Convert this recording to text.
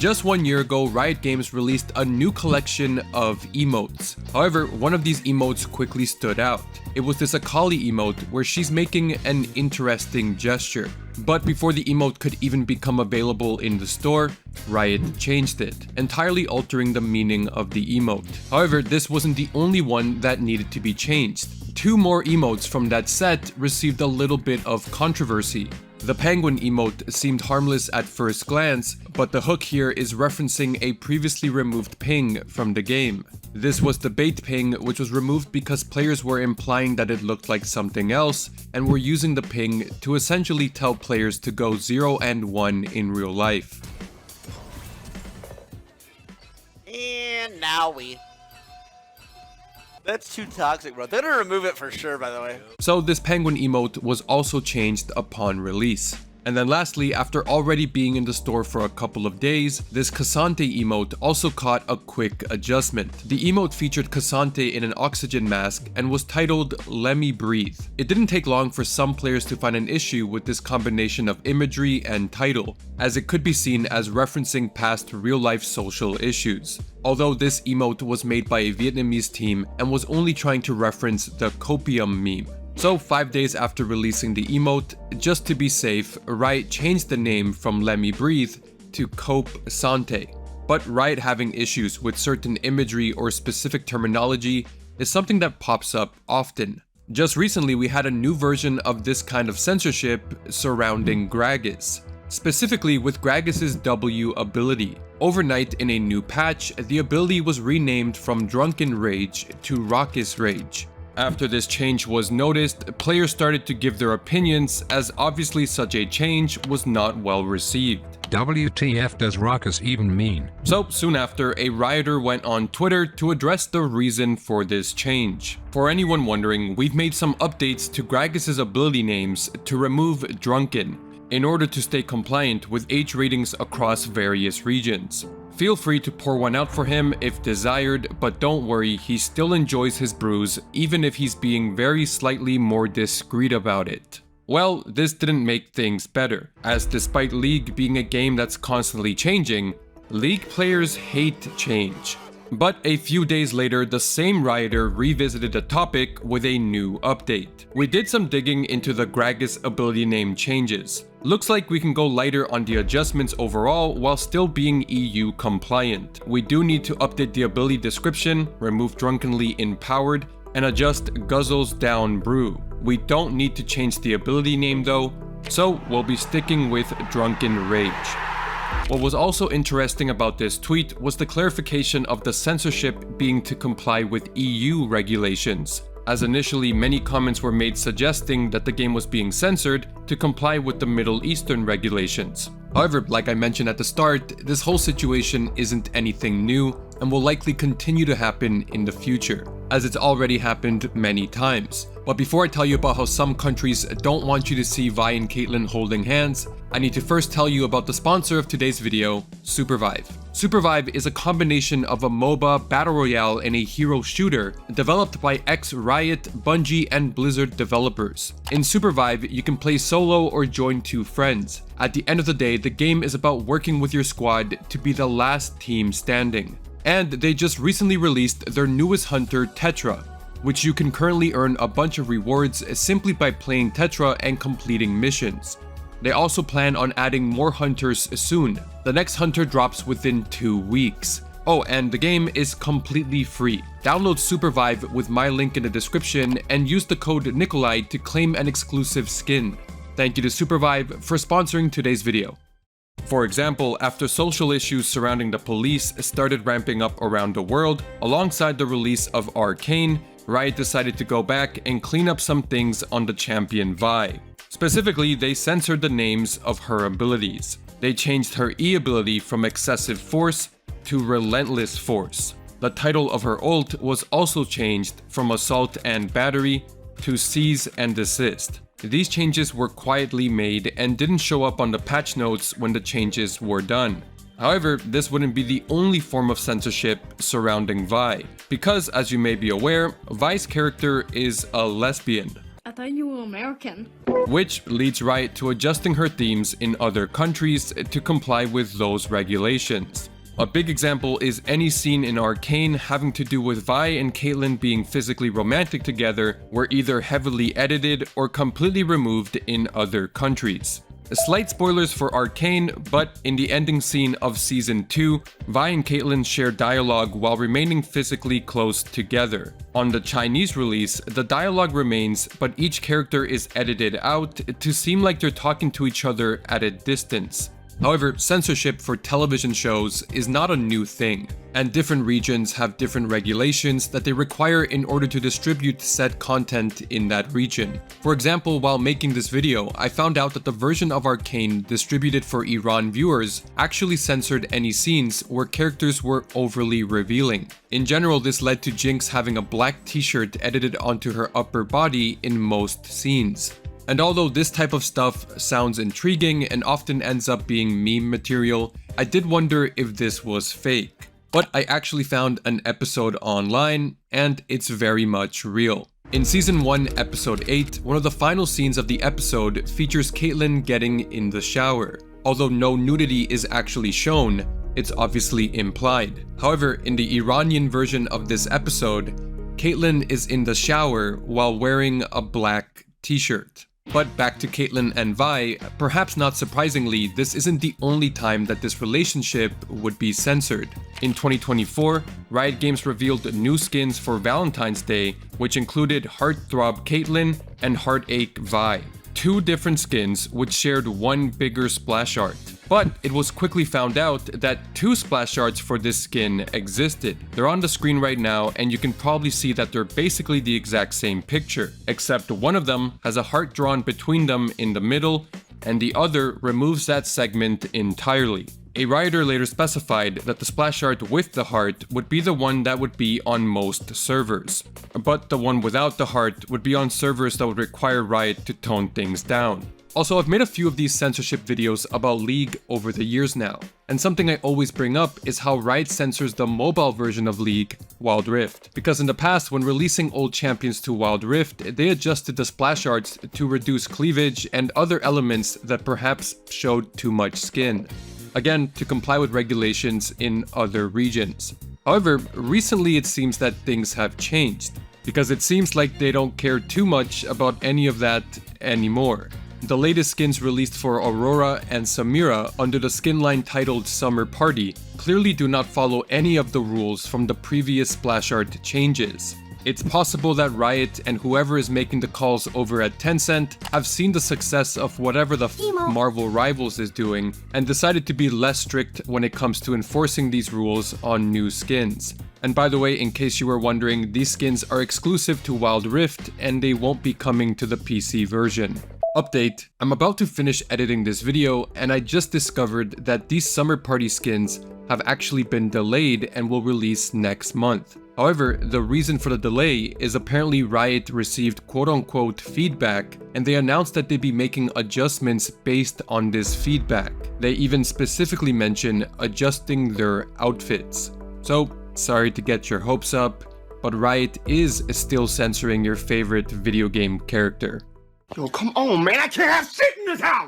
Just 1 year ago, Riot Games released a new collection of emotes. However, one of these emotes quickly stood out. It was this Akali emote where she's making an interesting gesture. But before the emote could even become available in the store, Riot changed it, entirely altering the meaning of the emote. However, this wasn't the only one that needed to be changed. 2 more emotes from that set received a little bit of controversy. The penguin emote seemed harmless at first glance, but the hook here is referencing a previously removed ping from the game. This was the bait ping, which was removed because players were implying that it looked like something else, and were using the ping to essentially tell players to go 0 and 1 in real life. And now we... That's too toxic, bro. They're gonna remove it for sure, by the way. So this penguin emote was also changed upon release. And then lastly, after already being in the store for a couple of days, this Cassante emote also caught a quick adjustment. The emote featured Cassante in an oxygen mask and was titled "Let Me Breathe." It didn't take long for some players to find an issue with this combination of imagery and title, as it could be seen as referencing past real-life social issues. Although this emote was made by a Vietnamese team and was only trying to reference the copium meme. So 5 days after releasing the emote, just to be safe, Riot changed the name from Let Me Breathe to Cope Sante. But Riot having issues with certain imagery or specific terminology is something that pops up often. Just recently we had a new version of this kind of censorship surrounding Gragas. Specifically with Gragas' W ability. Overnight in a new patch, the ability was renamed from Drunken Rage to Raucous Rage. After this change was noticed, players started to give their opinions, as obviously such a change was not well received. WTF does raucous even mean? So soon after, a rioter went on Twitter to address the reason for this change. For anyone wondering, we've made some updates to Gragas' ability names to remove Drunken, in order to stay compliant with age ratings across various regions. Feel free to pour one out for him if desired, but don't worry, he still enjoys his brews, even if he's being very slightly more discreet about it. Well, this didn't make things better, as despite League being a game that's constantly changing, League players hate change. But a few days later, the same rioter revisited the topic with a new update. We did some digging into the Gragas ability name changes. Looks like we can go lighter on the adjustments overall while still being EU compliant. We do need to update the ability description, remove Drunkenly Empowered, and adjust Guzzles Down Brew. We don't need to change the ability name though, so we'll be sticking with Drunken Rage. What was also interesting about this tweet was the clarification of the censorship being to comply with EU regulations, as initially many comments were made suggesting that the game was being censored to comply with the Middle Eastern regulations. However, like I mentioned at the start, this whole situation isn't anything new and will likely continue to happen in the future, as it's already happened many times. But before I tell you about how some countries don't want you to see Vi and Caitlyn holding hands, I need to first tell you about the sponsor of today's video, Supervive. Supervive is a combination of a MOBA, Battle Royale, and a hero shooter developed by ex-Riot, Bungie, and Blizzard developers. In Supervive, you can play solo or join 2 friends. At the end of the day, the game is about working with your squad to be the last team standing. And they just recently released their newest hunter, Tetra, which you can currently earn a bunch of rewards simply by playing Tetra and completing missions. They also plan on adding more hunters soon. The next hunter drops within 2 weeks. Oh, and the game is completely free. Download Supervive with my link in the description and use the code Nicolai to claim an exclusive skin. Thank you to Supervive for sponsoring today's video. For example, after social issues surrounding the police started ramping up around the world, alongside the release of Arcane, Riot decided to go back and clean up some things on the champion Vi. Specifically, they censored the names of her abilities. They changed her E ability from Excessive Force to Relentless Force. The title of her ult was also changed from Assault and Battery to Seize and Desist. These changes were quietly made and didn't show up on the patch notes when the changes were done. However, this wouldn't be the only form of censorship surrounding Vi, because as you may be aware, Vi's character is a lesbian. I thought you were American. which leads Riot to adjusting her themes in other countries to comply with those regulations. A big example is any scene in Arcane having to do with Vi and Caitlyn being physically romantic together were either heavily edited or completely removed in other countries. Slight spoilers for Arcane, but in the ending scene of Season 2, Vi and Caitlyn share dialogue while remaining physically close together. On the Chinese release, the dialogue remains, but each character is edited out to seem like they're talking to each other at a distance. However, censorship for television shows is not a new thing, and different regions have different regulations that they require in order to distribute said content in that region. For example, while making this video, I found out that the version of Arcane distributed for Iran viewers actually censored any scenes where characters were overly revealing. In general, this led to Jinx having a black t-shirt edited onto her upper body in most scenes. And although this type of stuff sounds intriguing and often ends up being meme material, I did wonder if this was fake. But I actually found an episode online, and it's very much real. In Season 1, Episode 8, one of the final scenes of the episode features Caitlyn getting in the shower. Although no nudity is actually shown, it's obviously implied. However, in the Iranian version of this episode, Caitlyn is in the shower while wearing a black t-shirt. But back to Caitlyn and Vi, perhaps not surprisingly, this isn't the only time that this relationship would be censored. In 2024, Riot Games revealed new skins for Valentine's Day, which included Heartthrob Caitlyn and Heartache Vi. Two different skins which shared one bigger splash art. But it was quickly found out that two splash arts for this skin existed. They're on the screen right now, and you can probably see that they're basically the exact same picture, except one of them has a heart drawn between them in the middle, and the other removes that segment entirely. A writer later specified that the splash art with the heart would be the one that would be on most servers, but the one without the heart would be on servers that would require Riot to tone things down. Also, I've made a few of these censorship videos about League over the years now, and something I always bring up is how Riot censors the mobile version of League, Wild Rift. Because in the past, when releasing old champions to Wild Rift, they adjusted the splash arts to reduce cleavage and other elements that perhaps showed too much skin. Again, to comply with regulations in other regions. However, recently it seems that things have changed, because it seems like they don't care too much about any of that anymore. The latest skins released for Aurora and Samira under the skin line titled Summer Party clearly do not follow any of the rules from the previous splash art changes. It's possible that Riot and whoever is making the calls over at Tencent have seen the success of whatever the Marvel Rivals is doing and decided to be less strict when it comes to enforcing these rules on new skins. And by the way, in case you were wondering, these skins are exclusive to Wild Rift and they won't be coming to the PC version. Update: I'm about to finish editing this video and I just discovered that these Summer Party skins have actually been delayed and will release next month. However, the reason for the delay is apparently Riot received quote-unquote feedback, and they announced that they'd be making adjustments based on this feedback. They even specifically mention adjusting their outfits. So, sorry to get your hopes up, but Riot is still censoring your favorite video game character. Yo, come on, man. I can't have shit in this house.